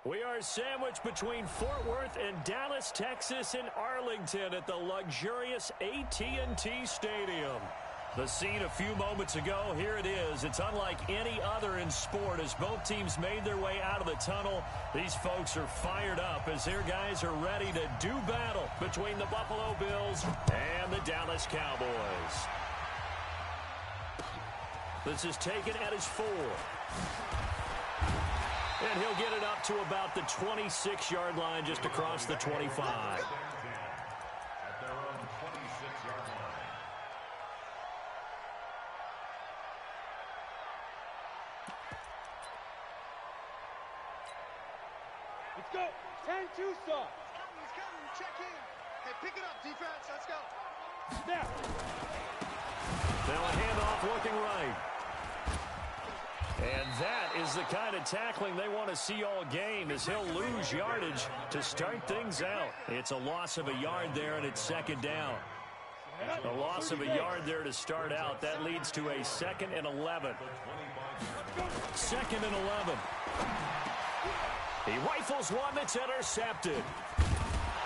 We are sandwiched between Fort Worth and Dallas, Texas, and Arlington at the luxurious AT&T Stadium. The scene a few moments ago, here it is. It's unlike any other in sport as both teams made their way out of the tunnel. These folks are fired up as their guys are ready to do battle between the Buffalo Bills and the Dallas Cowboys. This is taken at his 4. And he'll get it up to about the 26-yard line just across the 25. At their own 26-yard line. Let's go. 10-2 stop. He's coming. Check in. Hey, pick it up, defense. Let's go. Snap. Now a handoff looking right. And that is the kind of tackling they want to see all game as he'll lose yardage to start things out. It's a loss of a yard there, and it's second down. A loss of a yard there to start out. That leads to a 2nd and 11. 2nd and 11. He rifles one that's intercepted.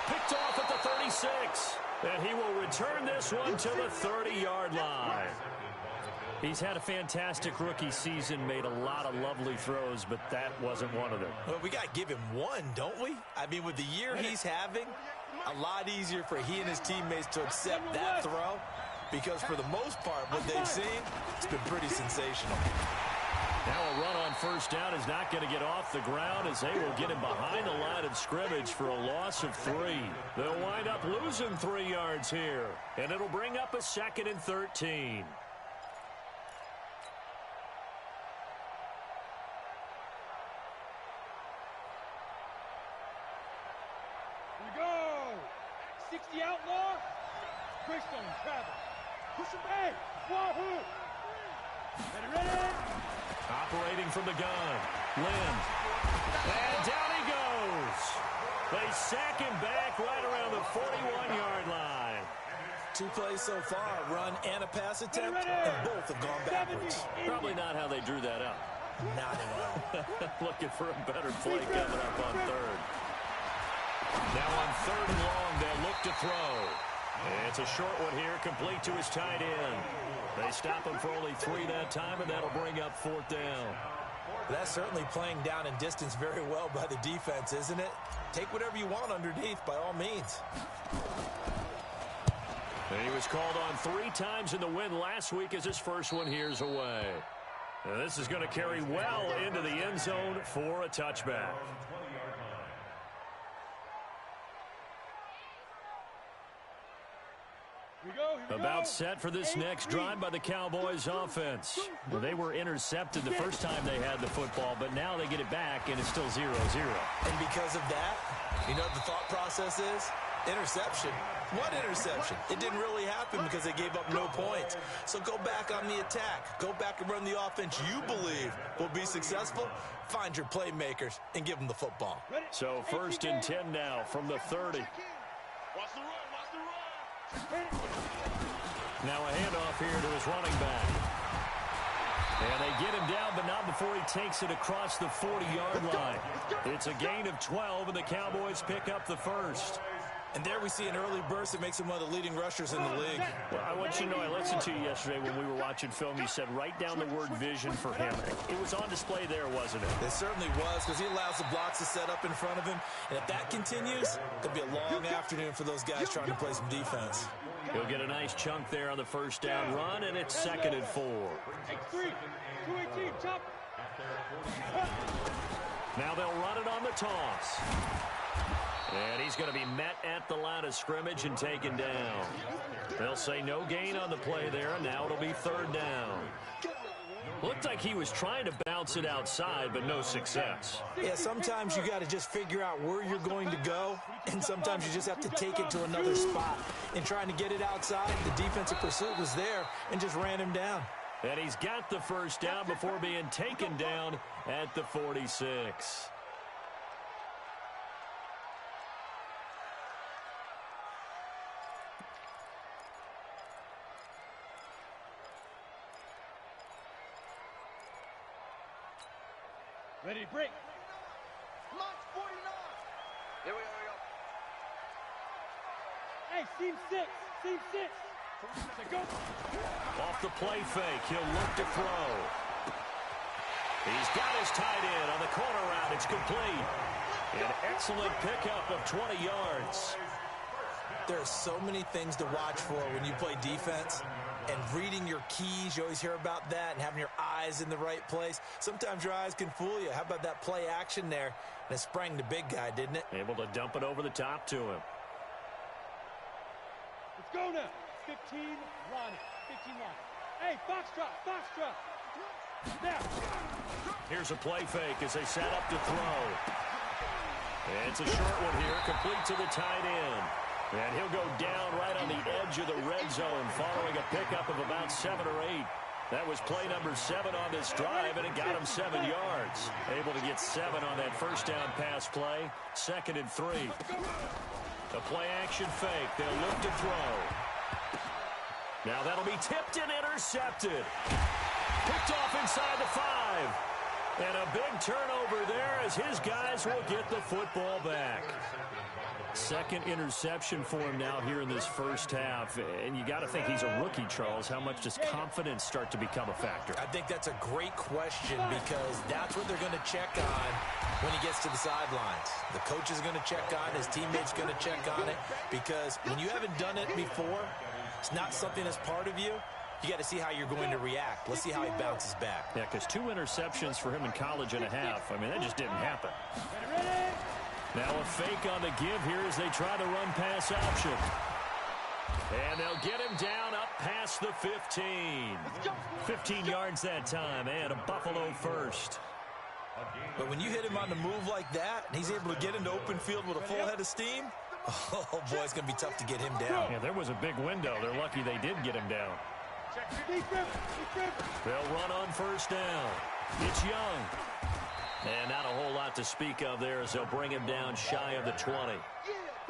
Picked off at the 36. And he will return this one to the 30-yard line. He's had a fantastic rookie season, made a lot of lovely throws, but that wasn't one of them. Well, we got to give him one, don't we? I mean, with the year he's having, a lot easier for he and his teammates to accept that throw because for the most part, what they've seen, it's been pretty sensational. Now a run on first down is not going to get off the ground as they will get him behind the line of scrimmage for a loss of 3. They'll wind up losing 3 yards here, and it'll bring up a 2nd and 13. Here we go. 60 outlaw. Greystone travel. Push him back. Wahoo. Ready. Operating from the gun. Lynn. And down he goes. They sack him back right around the 41-yard line. 2 plays so far, a run and a pass attempt, and both have gone backwards. Probably not how they drew that up. Not at all. Looking for a better play coming up on 3rd. Now on 3rd and long, they'll look to throw. It's a short one here, complete to his tight end. They stop him for only 3 that time, and that'll bring up 4th down. That's certainly playing down in distance very well by the defense, isn't it? Take whatever you want underneath, by all means. And he was called on 3 times in the win last week as his first one here's away. And this is going to carry well into the end zone for a touchback. About set for this next drive by the Cowboys offense. They were intercepted the first time they had the football, but now they get it back, and it's still 0-0. And because of that, you know what the thought process is? Interception. What interception? It didn't really happen because they gave up no points. So go back on the attack. Go back and run the offense you believe will be successful. Find your playmakers and give them the football. So 1st and 10 now from the 30. Watch the run. Watch the run. Now a handoff here to his running back. And they get him down, but not before he takes it across the 40-yard line. It's a gain of 12, and the Cowboys pick up the 1st. And there we see an early burst that makes him one of the leading rushers in the league. Well, I want you to know, I listened to you yesterday when we were watching film. You said write down the word vision for him. It was on display there, wasn't it? It certainly was, because he allows the blocks to set up in front of him. And if that continues, it'll be a long afternoon for those guys trying to play some defense. He'll get a nice chunk there on the first down run, and it's 2nd and 4. Now they'll run it on the toss. And he's going to be met at the line of scrimmage and taken down. They'll say no gain on the play there, and now it'll be 3rd down. Looked like he was trying to bounce it outside, but no success. Yeah, sometimes you got to just figure out where you're going to go, and sometimes you just have to take it to another spot. In trying to get it outside, the defensive pursuit was there and just ran him down. And he's got the first down before being taken down at the 46. Ready, break. March 49. Here we go. Hey, seam 6. Seam 6. Go. Off the play fake, he'll look to throw. He's got his tight end on the corner route. It's complete. An excellent pickup of 20 yards. There are so many things to watch for when you play defense. And reading your keys, you always hear about that, and having your eyes in the right place. Sometimes your eyes can fool you. How about that play action there? And it sprang the big guy, didn't it? Able to dump it over the top to him. Let's go now. 15 line. 15 line. Hey, foxtrot. Now. Here's a play fake as they set up to throw. And it's a short one here, complete to the tight end. And he'll go down right on the edge of the red zone following a pickup of about 7 or 8. That was play number 7 on this drive, and it got him 7 yards. Able to get 7 on that first down pass play. 2nd and 3. The play action fake. They'll look to throw. Now that'll be tipped and intercepted. Picked off inside the 5. And a big turnover there as his guys will get the football back. 2nd interception for him now here in this first half. And you got to think he's a rookie, Charles. How much does confidence start to become a factor? I think that's a great question because that's what they're going to check on when he gets to the sidelines. The coach is going to check on, his teammates going to check on it, because when you haven't done it before, it's not something that's part of you. You got to see how you're going to react. Let's see how he bounces back. Yeah, because 2 interceptions for him in college and a half. I mean, that just didn't happen. Now a fake on the give here as they try the run pass option. And they'll get him down up past the 15. 15 yards that time, and a Buffalo first. But when you hit him on the move like that, and he's able to get into open field with a full head of steam, oh, boy, it's going to be tough to get him down. Yeah, there was a big window. They're lucky they did get him down. They'll run on first down. It's Young. And not a whole lot to speak of there as they'll bring him down shy of the 20.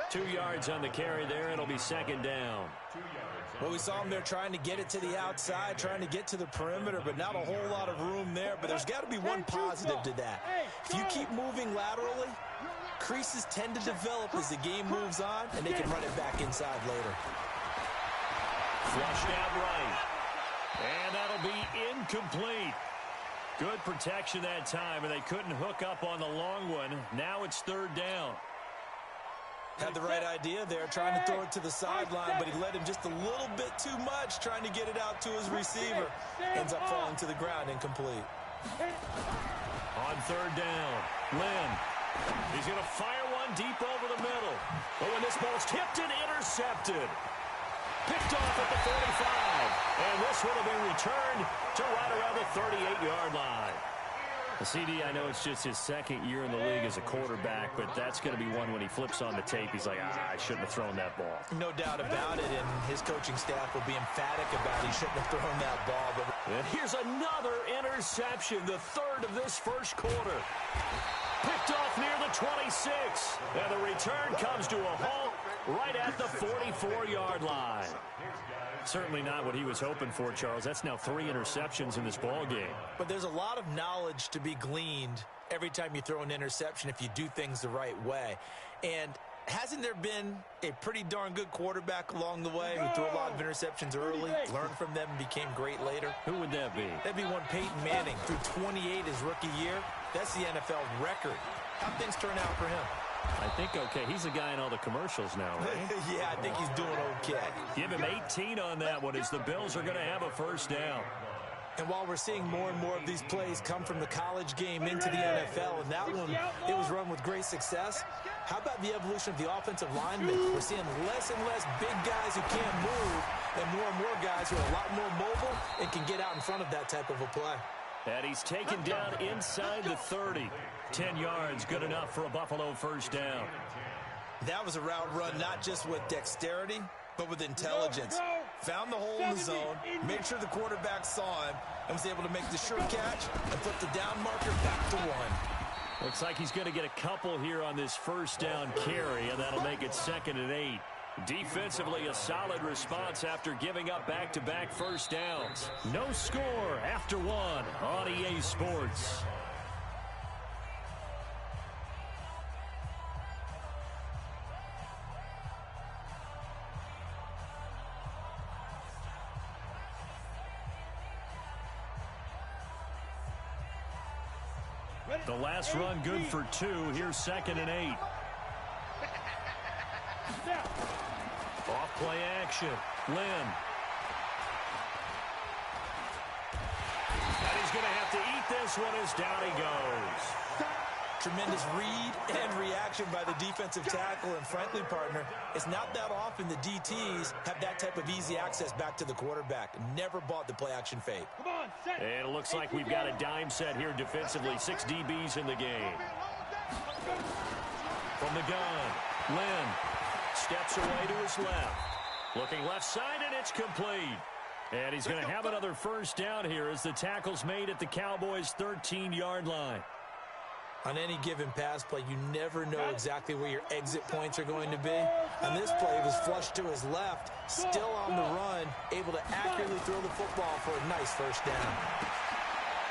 2 yards on the carry there. It'll be 2nd down. Well, we saw him there trying to get it to the outside, trying to get to the perimeter, but not a whole lot of room there. But there's got to be one positive to that. If you keep moving laterally, creases tend to develop as the game moves on, and they can run it back inside later. Flushed out right. And that'll be incomplete. Good protection that time, and they couldn't hook up on the long one. Now it's 3rd down. Had the right idea there, trying to throw it to the sideline, but he led him just a little bit too much, trying to get it out to his receiver. Ends up falling to the ground, incomplete. On 3rd down, Lynn. He's going to fire one deep over the middle. But when this ball's tipped and intercepted. Picked off at the 45. And this one will be returned to right around the 38-yard line. The CD, I know it's just his 2nd year in the league as a quarterback, but that's going to be one when he flips on the tape. He's like, I shouldn't have thrown that ball. No doubt about it, and his coaching staff will be emphatic about he shouldn't have thrown that ball. But and here's another interception, the 3rd of this first quarter. Picked off near the 26. And the return comes to a halt right at the 44-yard line. Certainly not what he was hoping for, Charles. That's now 3 interceptions in this ball game. But there's a lot of knowledge to be gleaned every time you throw an interception if you do things the right way. And hasn't there been a pretty darn good quarterback along the way who threw a lot of interceptions early, learned from them, and became great later? Who would that be? That'd be one Peyton Manning. Threw 28 his rookie year. That's the NFL record. How'd things turn out for him? I think okay. He's the guy in all the commercials now, right? Yeah, I think he's doing okay. Give him 18 on that one as the Bills are going to have a first down. And while we're seeing more and more of these plays come from the college game into the NFL, and that one, it was run with great success, how about the evolution of the offensive linemen? We're seeing less and less big guys who can't move and more guys who are a lot more mobile and can get out in front of that type of a play. And he's taken down inside the 30. 10 yards, good enough for a Buffalo first down. That was a route run not just with dexterity, but with intelligence. Found the hole in the zone, made sure the quarterback saw him, and was able to make the sure catch and flip the down marker back to 1. Looks like he's going to get a couple here on this first down carry, and that'll make it 2nd and 8. Defensively, a solid response after giving up back-to-back first downs. No score after 1 on EA Sports. The last run good for 2. Here's 2nd and 8. Off play action. Lynn. And he's going to have to eat this one as down he goes. Tremendous read and reaction by the defensive tackle. And frankly, partner, it's not that often the DTs have that type of easy access back to the quarterback. Never bought the play action fake. And it looks like we've got a dime set here defensively. 6 DBs in the game. From the gun, Lynn steps away to his left. Looking left side, and it's complete. And he's going to have another first down here as the tackle's made at the Cowboys' 13-yard line. On any given pass play, you never know exactly where your exit points are going to be. On this play, he was flushed to his left, still on the run, able to accurately throw the football for a nice first down.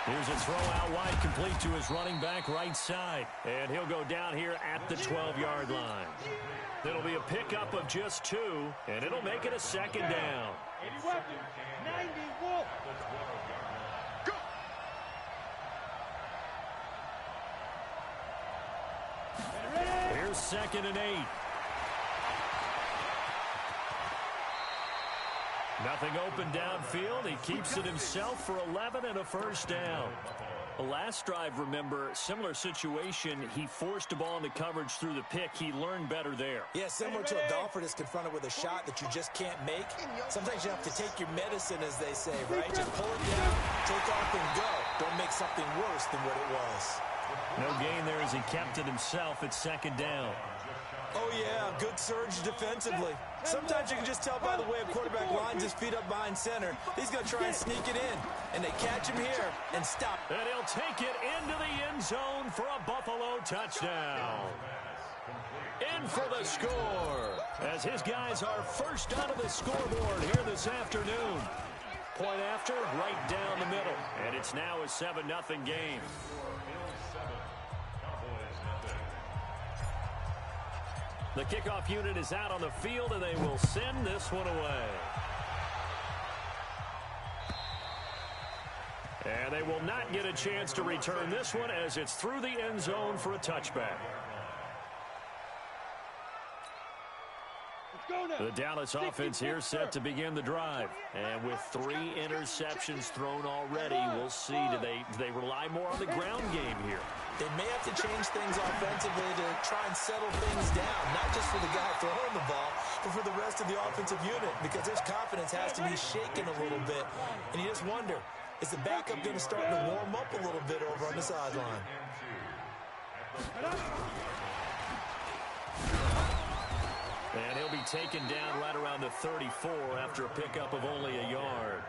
Here's a throw out wide, complete to his running back right side. And he'll go down here at the 12-yard line. It'll be a pickup of just 2, and it'll make it a 2nd down. 80 weapons, 90 Wolf. Go! Here's 2nd and 8. Nothing open downfield. He keeps it himself for 11 and a first down. The last drive, remember, similar situation. He forced a ball into coverage through the pick. He learned better there. Yeah, similar to a golfer that's confronted with a shot that you just can't make. Sometimes you have to take your medicine, as they say, right? Just pull it down, take off, and go. Don't make something worse than what it was. No gain there as he kept it himself at 2nd down. Oh, yeah, good surge defensively. Sometimes you can just tell by the way a quarterback lines his feet up behind center. He's going to try and sneak it in, and they catch him here and stop. And he'll take it into the end zone for a Buffalo touchdown. In for the score, as his guys are first out of the scoreboard here this afternoon. Point after, right down the middle. And it's now a 7-0 game. The kickoff unit is out on the field, and they will send this one away. And they will not get a chance to return this one as it's through the end zone for a touchback. The Dallas offense here set to begin the drive. And with 3 interceptions thrown already, we'll see. Do they rely more on the ground game here? They may have to change things offensively to try and settle things down, not just for the guy throwing the ball, but for the rest of the offensive unit, because his confidence has to be shaken a little bit. And you just wonder, is the backup going to start to warm up a little bit over on the sideline? And he'll be taken down right around the 34 after a pickup of only a yard.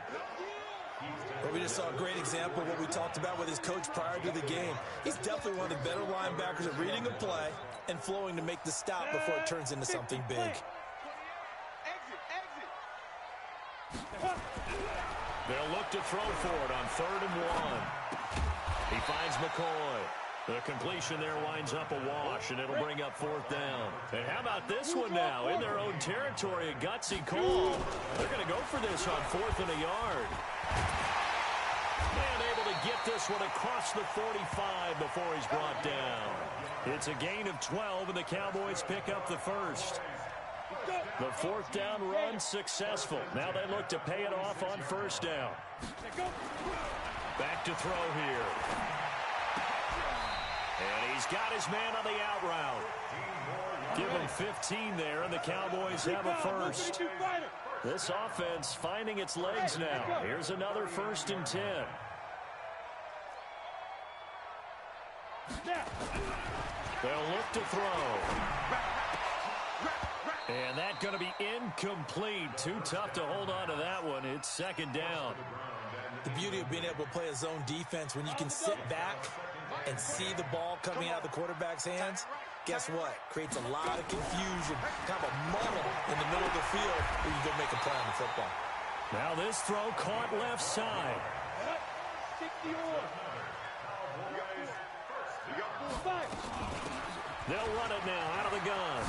Well, we just saw a great example of what we talked about with his coach prior to the game. He's definitely one of the better linebackers at reading a play and flowing to make the stop before it turns into something big. They'll look to throw for it on 3rd and 1. He finds McCoy. The completion there winds up a wash, and it'll bring up 4th down. And how about this one now? In their own territory, a gutsy call. They're going to go for this on 4th and a yard. And able to get this one across the 45 before he's brought down. It's a gain of 12, and the Cowboys pick up the first. The 4th down run successful. Now they look to pay it off on 1st down. Back to throw here. And he's got his man on the out route. Give him 15 there, and the Cowboys have a first. This offense finding its legs now. Here's another 1st and 10. They'll look to throw. And that's going to be incomplete. Too tough to hold on to that one. It's 2nd down. The beauty of being able to play a zone defense when you can sit back and see the ball coming out of the quarterback's hands, guess what? Creates a lot of confusion, kind of a muddle in the middle of the field where you go make a play on the football. Now this throw caught left side. They'll run it now out of the gun.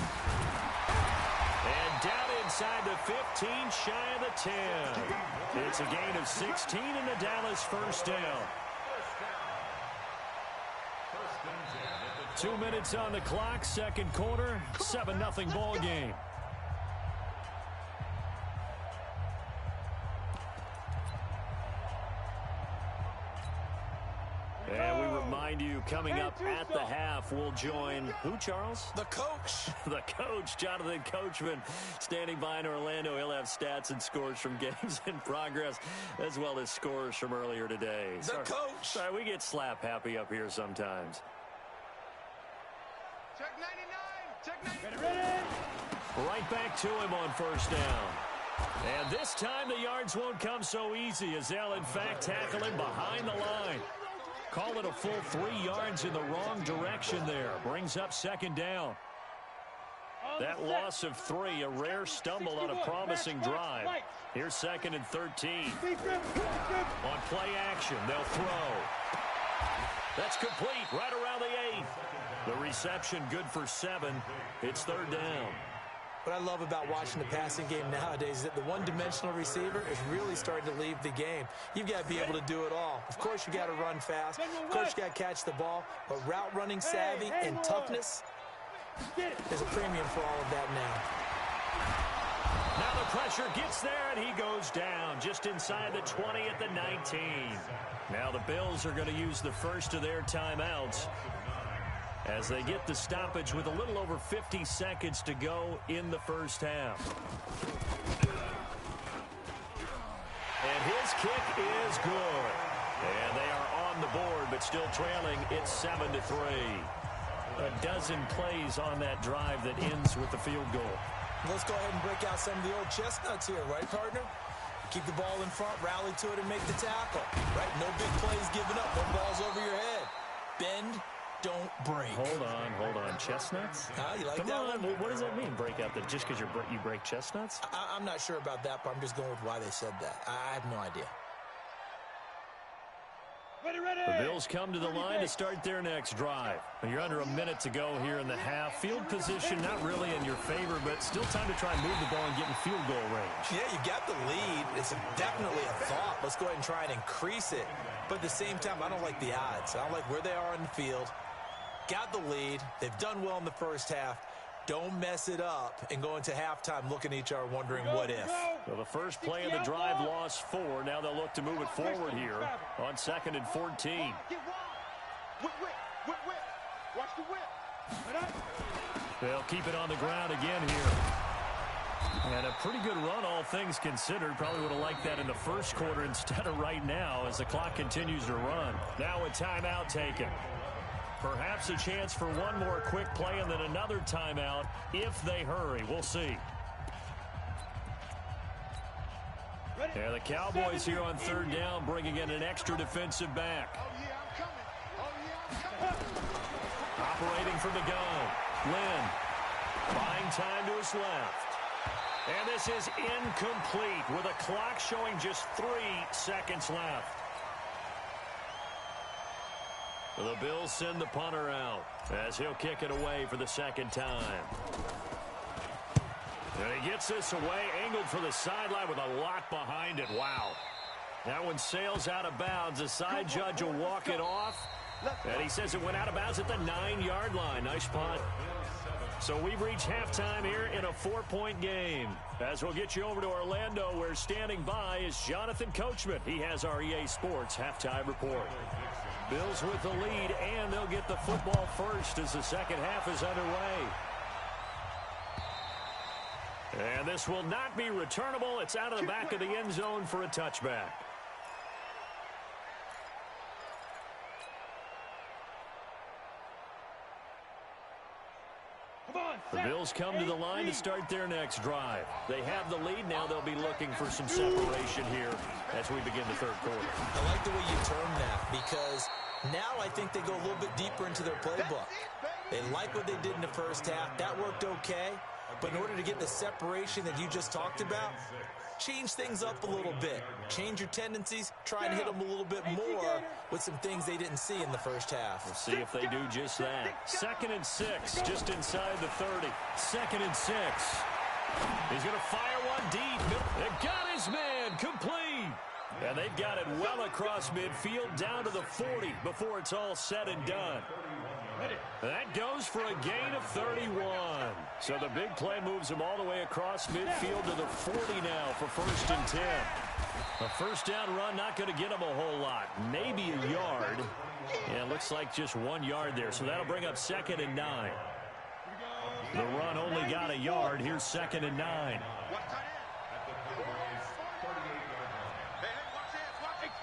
And down inside the 15, shy of the 10. It's a gain of 16 and the Dallas first down. 2 minutes on the clock, second quarter, 7-0 ball game. And we remind you, coming up at the half, we'll join who, Charles? The coach. The coach, Jonathan Coachman, standing by in Orlando. He'll have stats and scores from games in progress, as well as scores from earlier today. The coach. Sorry, we get slap happy up here sometimes. Check 99. Check 99. Ready? Right back to him on first down. And this time the yards won't come so easy, as they'll in fact tackle him behind the line. Call it a full 3 yards in the wrong direction there. Brings up second down. That loss of 3, a rare stumble on a promising drive. Here's second and 13. On play action, they'll throw. That's complete right around the 8. The reception good for 7. It's third down. What I love about watching the passing game nowadays is that the one-dimensional receiver is really starting to leave the game. You've got to be able to do it all. Of course, you got to run fast. Of course, you got to catch the ball. But route running savvy and toughness, there's a premium for all of that now. Now the pressure gets there, and he goes down just inside the 20 at the 19. Now the Bills are going to use the first of their timeouts as they get the stoppage with a little over 50 seconds to go in the first half. And his kick is good. And they are on the board, but still trailing. It's 7-3. A dozen plays on that drive that ends with the field goal. Let's go ahead and break out some of the old chestnuts here, right, partner? Keep the ball in front, rally to it, and make the tackle. Right? No big plays given up. No balls over your head. Bend. Don't break. Hold on. Chestnuts? You like Come that on. one? What does that mean, break out? That just because you break chestnuts? I'm not sure about that, but I'm just going with why they said that. I have no idea. The Bills come to the line to start their next drive. You're under a minute to go here in the half. Field position not really in your favor, but still time to try and move the ball and get in field goal range. Yeah, you got the lead. It's definitely a thought. Let's go ahead and try and increase it. But at the same time, I don't like the odds. I don't like where they are on the field. Got the lead. They've done well in the first half. Don't mess it up and go into halftime looking at each other wondering what if. Well, the first play of the drive lost 4. Now they'll look to move it forward here on 2nd and 14. Whip. Watch the whip. They'll keep it on the ground again here. And a pretty good run, all things considered. Probably would have liked that in the first quarter instead of right now as the clock continues to run. Now a timeout taken. Perhaps a chance for one more quick play and then another timeout if they hurry. We'll see. Yeah, the Cowboys here on third down bringing in an extra defensive back. Operating from the gun. Lynn buying time to his left. And this is incomplete with a clock showing just 3 seconds left. The Bills send the punter out as he'll kick it away for the second time. And he gets this away, angled for the sideline with a lot behind it. Wow. That one sails out of bounds. The side judge will walk it off. And he says it went out of bounds at the 9-yard line. Nice punt. So we've reached halftime here in a 4-point game. As we'll get you over to Orlando, where standing by is Jonathan Coachman. He has our EA Sports halftime report. Bills with the lead, and they'll get the football first as the second half is underway. And this will not be returnable. It's out of the back of the end zone for a touchback. The Bills come to the line to start their next drive. They have the lead. Now they'll be looking for some separation here as we begin the third quarter. I like the way you term that because now I think they go a little bit deeper into their playbook. They like what they did in the first half. That worked okay. But in order to get the separation that you just talked about, change things up a little bit. Change your tendencies. Try and hit them a little bit more with some things they didn't see in the first half. We'll see if they do just that. 2nd and 6, just inside the 30. 2nd and 6. He's going to fire one deep. They got his man complete. And they've got it well across midfield down to the 40 before it's all said and done. That goes for a gain of 31. So the big play moves him all the way across midfield to the 40 now for 1st and 10. A first down run not going to get him a whole lot. Maybe a yard. Yeah, looks like just 1 yard there. So that'll bring up 2nd and 9. The run only got a yard. Here's 2nd and 9.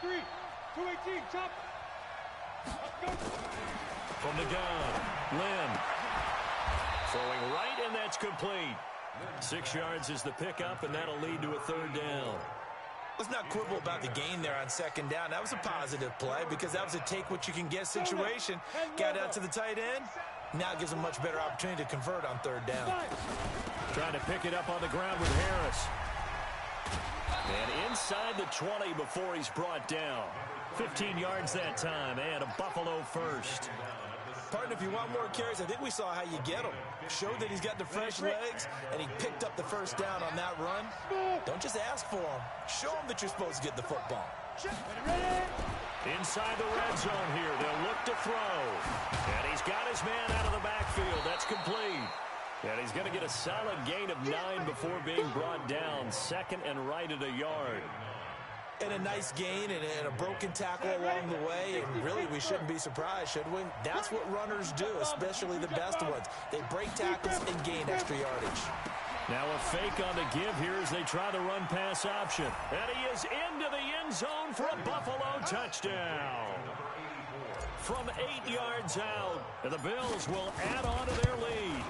X3, 218, chop. From the gun, Lynn. Throwing right, and that's complete. 6 yards is the pickup, and that'll lead to a 3rd down. Let's not quibble about the gain there on 2nd down. That was a positive play because that was a take-what-you-can-get situation. Got out to the tight end. Now it gives him a much better opportunity to convert on 3rd down. Trying to pick it up on the ground with Harris. And inside the 20 before he's brought down. 15 yards that time, and a Buffalo first. Partner, if you want more carries, I think we saw how you get him. Showed that he's got the fresh legs, and he picked up the first down on that run. Don't just ask for him. Show him that you're supposed to get the football. Inside the red zone here, they'll look to throw. And he's got his man out of the backfield. That's complete. And he's going to get a solid gain of 9 before being brought down. 2nd and right at a yard. And a nice gain and a broken tackle along the way. And really, we shouldn't be surprised, should we? That's what runners do, especially the best ones. They break tackles and gain extra yardage. Now a fake on the give here as they try the run-pass option. And he is into the end zone for a Buffalo touchdown. From 8 yards out, and the Bills will add on to their lead.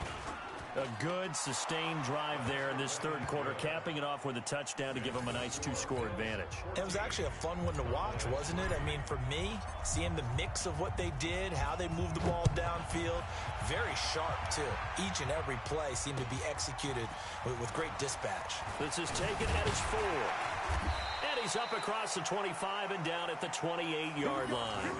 A good, sustained drive there in this 3rd quarter, capping it off with a touchdown to give them a nice 2-score advantage. It was actually a fun one to watch, wasn't it? I mean, for me, seeing the mix of what they did, how they moved the ball downfield, very sharp, too. Each and every play seemed to be executed with great dispatch. This is taken at his 4. And he's up across the 25 and down at the 28-yard line.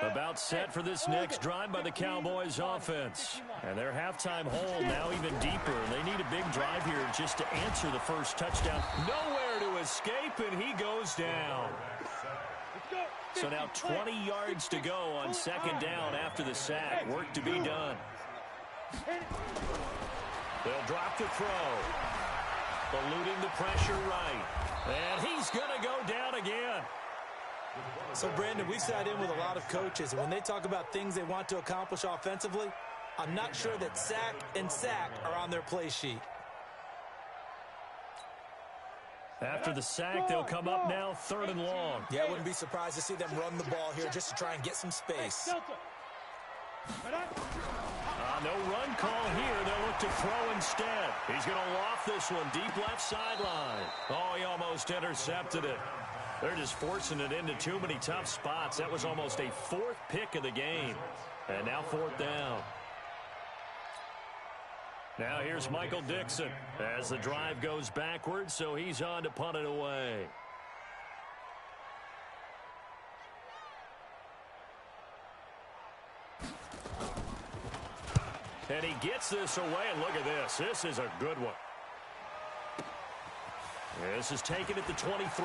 About set for this next drive by the Cowboys offense. And their halftime hole now even deeper. They need a big drive here just to answer the first touchdown. Nowhere to escape, and he goes down. So now 20 yards to go on 2nd down after the sack. Work to be done. They'll drop the throw. Eluding the pressure right. And he's going to go down again. So, Brandon, we sat in with a lot of coaches, and when they talk about things they want to accomplish offensively, I'm not sure that sack and sack are on their play sheet. After the sack, they'll come up now 3rd and long. Yeah, I wouldn't be surprised to see them run the ball here just to try and get some space. No run call here. They'll look to throw instead. He's going to loft this one deep left sideline. Oh, he almost intercepted it. They're just forcing it into too many tough spots. That was almost a 4th pick of the game. And now 4th down. Now here's Michael Dixon as the drive goes backwards, so he's on to punt it away. And he gets this away, and look at this. This is a good one. This is taken at the 23.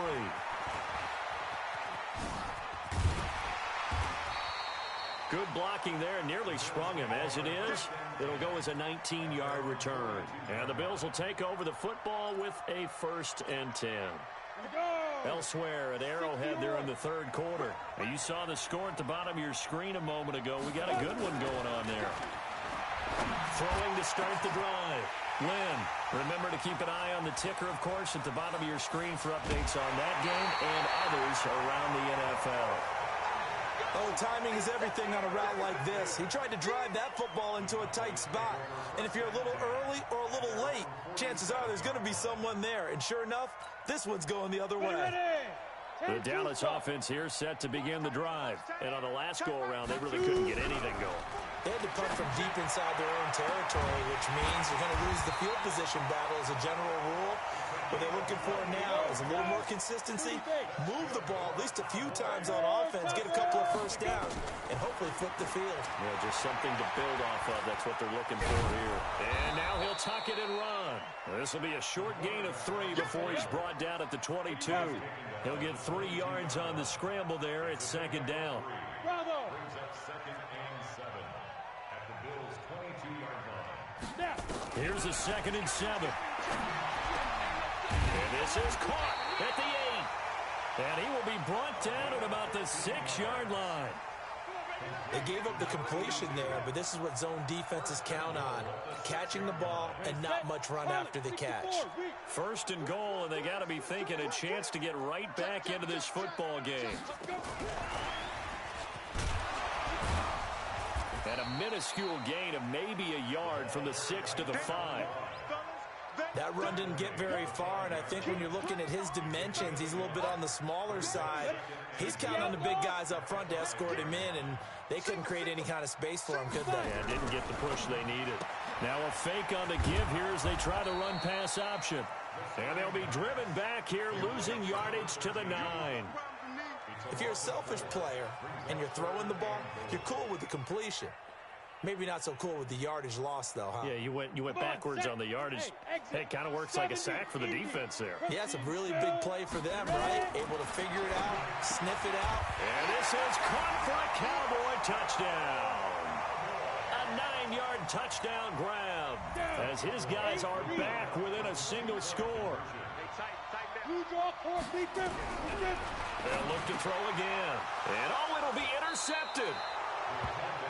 Good blocking there, nearly sprung him. As it is, it'll go as a 19-yard return. And the Bills will take over the football with a 1st and 10. Elsewhere at Arrowhead there in the 3rd quarter. And you saw the score at the bottom of your screen a moment ago. We got a good one going on there. Throwing to start the drive. Lynn, remember to keep an eye on the ticker, of course, at the bottom of your screen for updates on that game and others around the NFL. Oh, timing is everything on a route like this. He tried to drive that football into a tight spot. And if you're a little early or a little late, chances are there's going to be someone there. And sure enough, this one's going the other way. The Dallas offense here set to begin the drive. And on the last go-around, they really couldn't get anything going. They had to punt from deep inside their own territory, which means they're going to lose the field position battle as a general rule. What they're looking for now is a little more consistency, move the ball at least a few times on offense, get a couple of first downs, and hopefully flip the field. Yeah, just something to build off of. That's what they're looking for here. And now he'll tuck it and run. This will be a short gain of 3 before he's brought down at the 22. He'll get 3 yards on the scramble there. It's second down. Bravo. Brings up 2nd and 7 at the Bills' 22-yard line. Snap. Here's a 2nd and 7. And this is caught at the 8. And he will be brought down at about the 6-yard line. They gave up the completion there, but this is what zone defenses count on. Catching the ball and not much run after the catch. 1st and goal, and they got to be thinking a chance to get right back into this football game. And a minuscule gain of maybe a yard from the 6 to the 5. That run didn't get very far, and I think when you're looking at his dimensions, he's a little bit on the smaller side. He's counting on the big guys up front to escort him in, and they couldn't create any kind of space for him, could they? Yeah, didn't get the push they needed. Now a fake on the give here as they try to run pass option. And they'll be driven back here, losing yardage to the 9. If you're a selfish player and you're throwing the ball, you're cool with the completion. Maybe not so cool with the yardage loss, though, huh? Yeah, you went backwards on the yardage. Hey, it kind of works like a sack for the defense there. Yeah, it's a really big play for them, right? Able to figure it out, sniff it out. And this is caught for a Cowboy touchdown. A 9-yard touchdown grab as his guys are back within a single score. They'll look to throw again. And it'll be intercepted.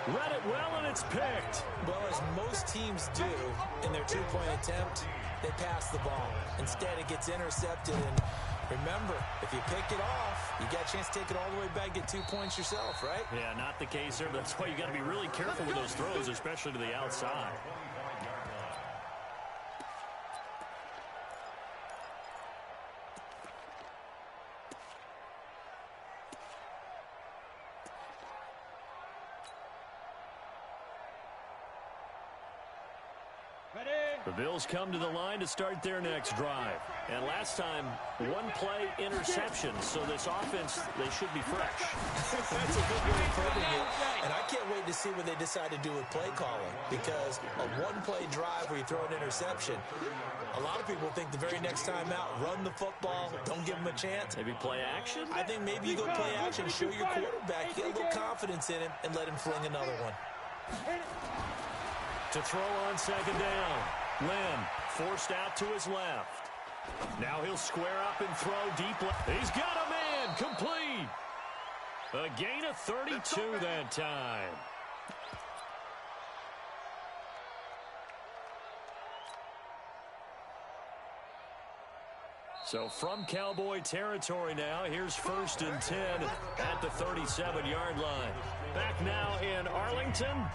Read it well, and it's picked. Well, as most teams do in their two-point attempt, they pass the ball. Instead, it gets intercepted. And remember, if you pick it off, you got a chance to take it all the way back, get 2 points yourself, right? Yeah, not the case there, but that's why you got to be really careful with those throws, especially to the outside. The Bills come to the line to start their next drive. And last time, 1-play interception. So this offense, they should be fresh. That's a good way of putting it. And I can't wait to see what they decide to do with play calling. Because a 1-play drive where you throw an interception, a lot of people think the very next time out, run the football, don't give them a chance. Maybe play action? I think maybe you go play action, show your quarterback, get a little confidence in him, and let him fling another one. To throw on second down. Lynn forced out to his left. Now he'll square up and throw deep left. He's got a man complete. A gain of 32 that time. So from Cowboy territory now, here's 1st and 10 at the 37-yard line. Back now in Arlington.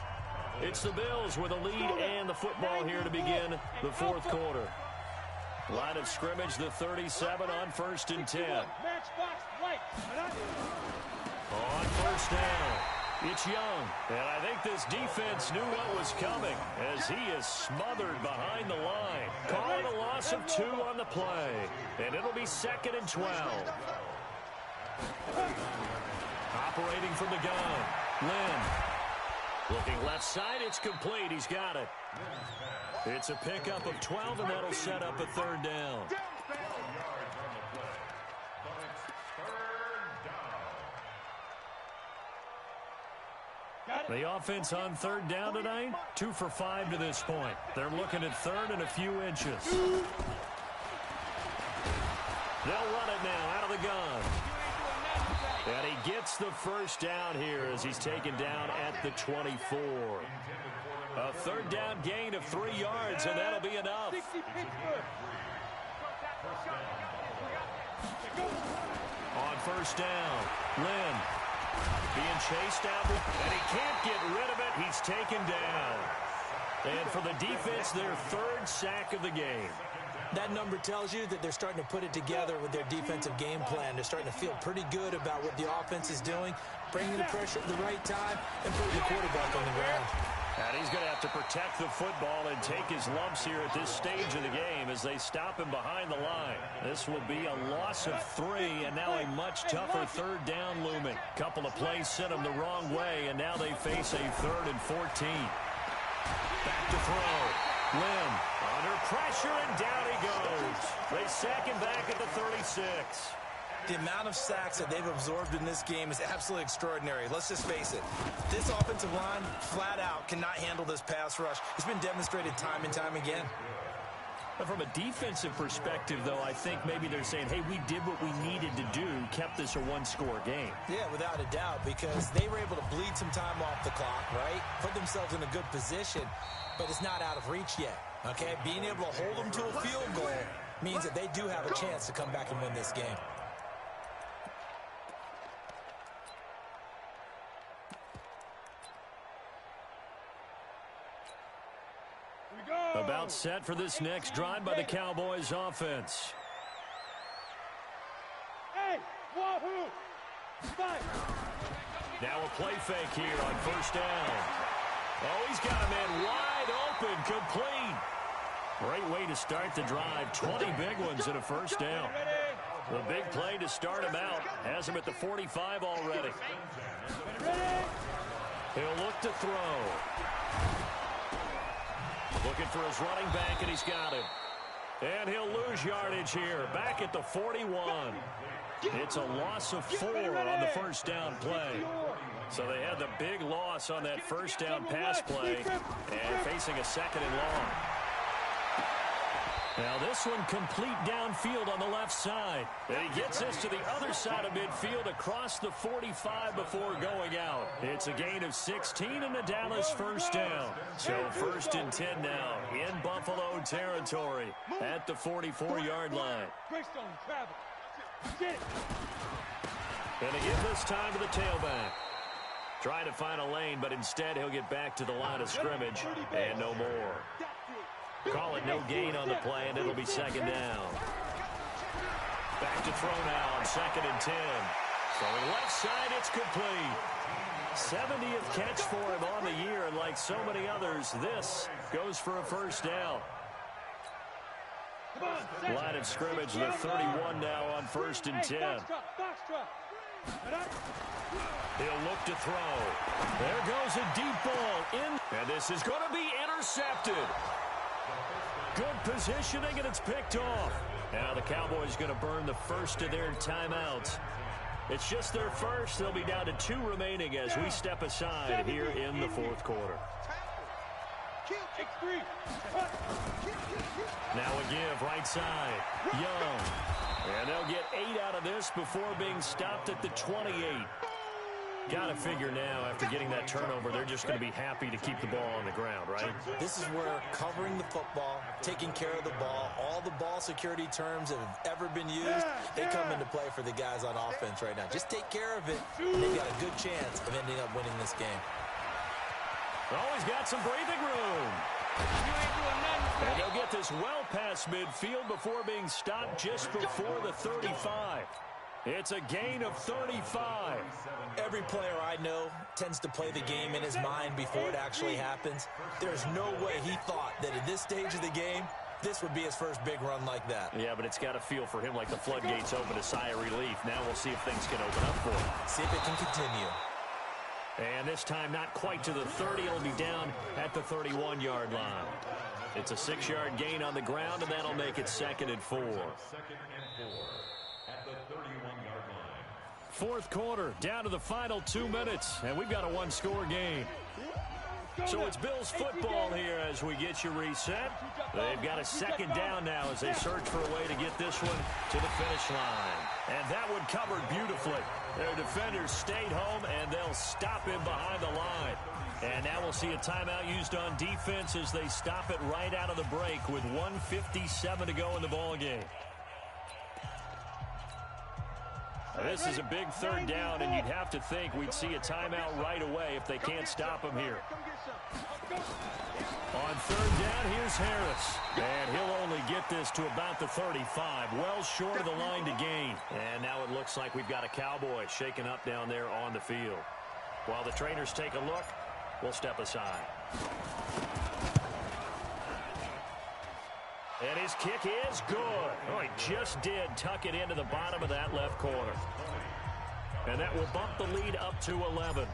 It's the Bills with a lead and the football here to begin the 4th quarter. Line of scrimmage, the 37 on 1st and 10. On 1st down, it's Young. And I think this defense knew what was coming as he is smothered behind the line. Calling a loss of 2 on the play. And it'll be 2nd and 12. Operating from the gun, Lynn. Looking left side, it's complete. He's got it. It's a pickup of 12, and that'll set up a 3rd down. The offense on 3rd down tonight, 2 for 5 to this point. They're looking at 3rd and a few inches. They'll run it now out of the gun. And he gets the 1st down here as he's taken down at the 24. A 3rd down gain of 3 yards, and that'll be enough. On 1st down, Lynn being chased out, and he can't get rid of it. He's taken down. And for the defense, their 3rd sack of the game. That number tells you that they're starting to put it together with their defensive game plan. They're starting to feel pretty good about what the offense is doing, bringing the pressure at the right time, and putting the quarterback on the ground. And he's going to have to protect the football and take his lumps here at this stage of the game as they stop him behind the line. This will be a loss of 3, and now a much tougher 3rd down looming. Couple of plays sent them the wrong way, and now they face a 3rd and 14. Back to throw. Lynn under pressure, and down he goes. They sack him back at the 36. The amount of sacks that they've absorbed in this game is absolutely extraordinary. Let's just face it. This offensive line, flat out, cannot handle this pass rush. It's been demonstrated time and time again. But from a defensive perspective, though, I think maybe they're saying, hey, we did what we needed to do, kept this a one-score game. Yeah, without a doubt, because they were able to bleed some time off the clock, right? Put themselves in a good position, but it's not out of reach yet, okay? Being able to hold them to a field goal means that they do have a chance to come back and win this game. About set for this next drive by the Cowboys offense. Hey, wahoo! Fight! Now a play fake here on first down. Oh, he's got a man wide open, complete. Great way to start the drive. 20 big ones and a first down. The big play to start him out. Has him at the 45 already. He'll look to throw. Looking for his running back, and he's got him. And he'll lose yardage here. Back at the 41. It's a loss of 4 on the first down play. So they had the big loss on that first down pass play and facing a second and long. Now this one complete downfield on the left side. And he gets this to the other side of midfield across the 45 before going out. It's a gain of 16 and a Dallas first down. So first and 10 now in Buffalo territory at the 44-yard line. And to give this time to the tailback. Trying to find a lane, but instead he'll get back to the line of scrimmage and no more. Call it no gain on the play, and it'll be second down. Back to throw now on second and 10. Throwing left side, it's complete. 70th catch for him on the year, and like so many others, this goes for a first down. Line of scrimmage, the 31 now on first and 10. He'll look to throw. There goes a deep ball in, and this is going to be intercepted. Good positioning, and it's picked off. Now the Cowboys going to burn the first of their timeouts. It's just their first. They'll be down to 2 remaining as we step aside here in the fourth quarter. Now a give right side. Young. And they'll get 8 out of this before being stopped at the 28. Got to figure now, after getting that turnover, they're just going to be happy to keep the ball on the ground, right? This is where covering the football, taking care of the ball, all the ball security terms that have ever been used, they come into play for the guys on offense right now. Just take care of it, and they've got a good chance of ending up winning this game. Oh, he's got some breathing room. And they'll get this well past midfield before being stopped just before the 35. It's a gain of 35. Every player I know tends to play the game in his mind before it actually happens. There's no way he thought that at this stage of the game, this would be his first big run like that. Yeah, but it's got to feel for him like the floodgates open, a sigh of relief. Now we'll see if things can open up for him. See if it can continue. And this time not quite to the 30. It'll be down at the 31-yard line. It's a 6-yard gain on the ground, and that'll make it second and 4. Second and 4 at the 31-yard line. Fourth quarter, down to the final 2 minutes, and we've got a one-score game. So it's Bills football here as we get you reset. They've got a second down now as they search for a way to get this one to the finish line. And that one covered beautifully. Their defenders stayed home, and they'll stop him behind the line. And now we'll see a timeout used on defense as they stop it right out of the break with 1:57 to go in the ballgame. This is a big third down, and you'd have to think we'd see a timeout right away if they can't stop him here. On third down, here's Harris. And he'll only get this to about the 35, well short of the line to gain. And now it looks like we've got a Cowboy shaken up down there on the field. While the trainers take a look, we'll step aside. And his kick is good. Oh, he just did tuck it into the bottom of that left corner. And that will bump the lead up to 11.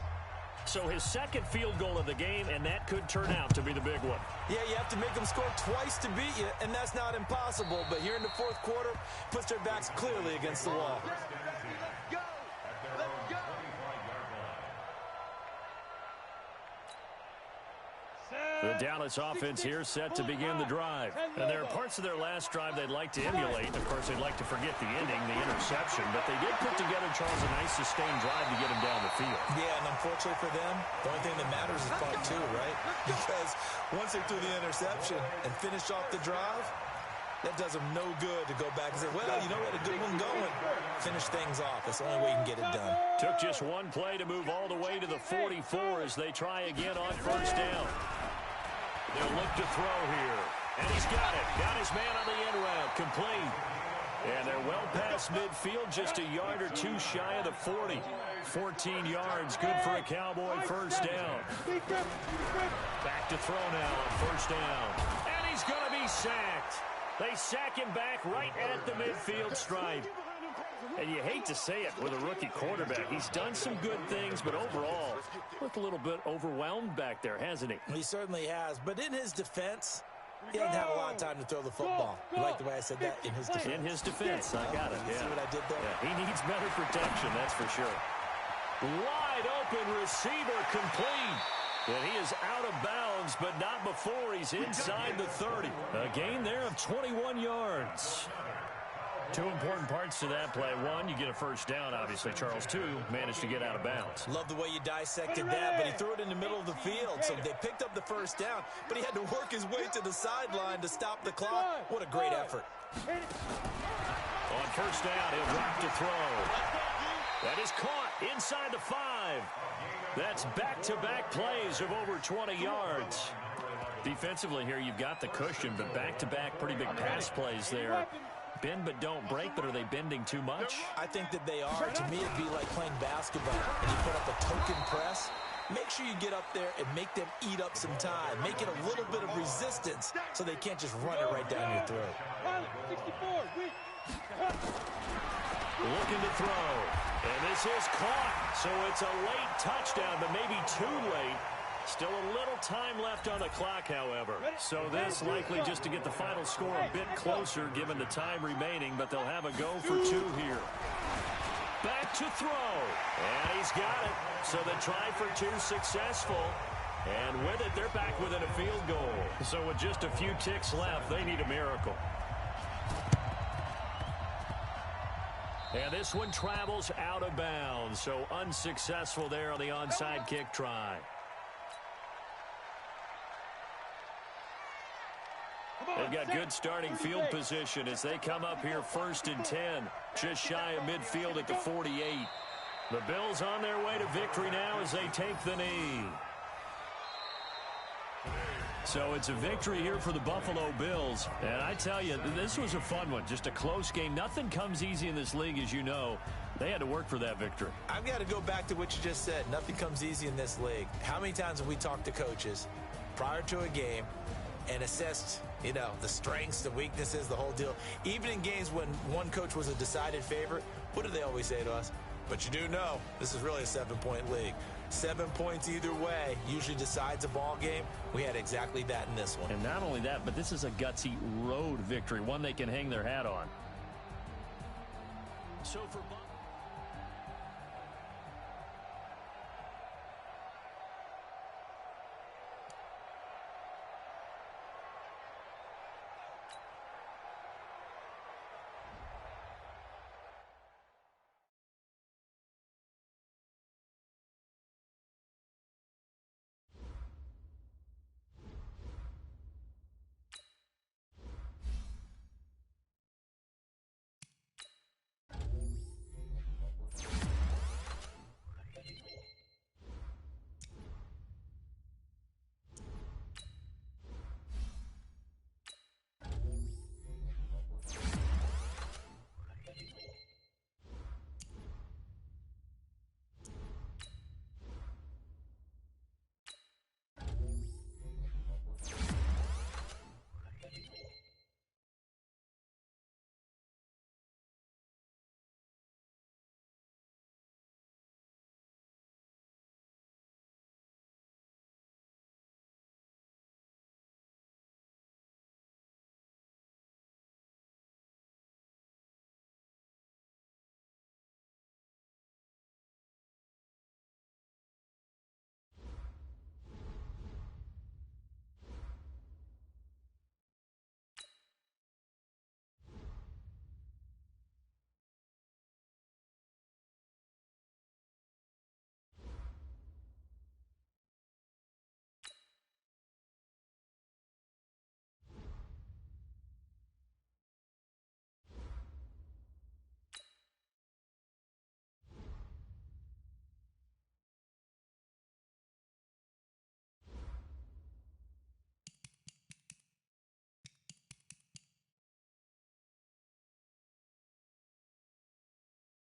So his second field goal of the game, and that could turn out to be the big one. Yeah, you have to make them score twice to beat you, and that's not impossible. But here in the fourth quarter, puts their backs clearly against the wall. The Dallas offense here set to begin the drive. And there are parts of their last drive they'd like to emulate. Of course, they'd like to forget the ending, the interception. But they did put together, Charles, a nice sustained drive to get him down the field. Yeah, and unfortunately for them, the only thing that matters is part two, right? Because once they threw the interception and finished off the drive, that does them no good to go back and say, well, you know, we had a good one going. Finish things off. That's the only way you can get it done. Took just one play to move all the way to the 44 as they try again on first down. They'll look to throw here. And he's got it. Got his man on the end route. Complete. And they're well past midfield, just a yard or two shy of the 40. 14 yards, good for a Cowboy first down. Back to throw now on first down. And he's going to be sacked. They sack him back right at the midfield stripe. And you hate to say it with a rookie quarterback. He's done some good things, but overall, looked a little bit overwhelmed back there, hasn't he? He certainly has. But in his defense, he hasn't had a lot of time to throw the football. You like the way I said that? In his defense. In his defense. I got it. You see what I did there? Yeah, he needs better protection, that's for sure. Wide open receiver complete. And he is out of bounds, but not before he's inside the 30. A gain there of 21 yards. Two important parts to that play. One, you get a first down, obviously. Charles, two, managed to get out of bounds. Love the way you dissected that, but he threw it in the middle of the field. So they picked up the first down, but he had to work his way to the sideline to stop the clock. What a great effort. On first down, he'll drop to throw. That is caught inside the 5. That's back-to-back plays of over 20 yards. Defensively here, you've got the cushion, but back-to-back pretty big pass plays there. Bend but don't break, but are they bending too much? I think that they are. To me, it'd be like playing basketball, and you put up a token press. Make sure you get up there and make them eat up some time. Make it a little bit of resistance so they can't just run it right down your throat. Looking to throw. And this is caught. So it's a late touchdown, but maybe too late. Still a little time left on the clock, however. So this likely just to get the final score a bit closer given the time remaining, but they'll have a go for 2 here. Back to throw. And he's got it. So the try for 2 successful. And with it, they're back within a field goal. So with just a few ticks left, they need a miracle. And this one travels out of bounds. So unsuccessful there on the onside kick try. They've got good starting field position as they come up here 1st and 10. Just shy of midfield at the 48. The Bills on their way to victory now as they take the knee. So it's a victory here for the Buffalo Bills. And I tell you, this was a fun one. Just a close game. Nothing comes easy in this league, as you know. They had to work for that victory. I've got to go back to what you just said. Nothing comes easy in this league. How many times have we talked to coaches prior to a game and assessed, you know, the strengths, the weaknesses, the whole deal? Even in games when one coach was a decided favorite, what do they always say to us? But you do know this is really a 7-point league. 7 points either way usually decides a ball game. We had exactly that in this one. And not only that, but this is a gutsy road victory, one they can hang their hat on. So for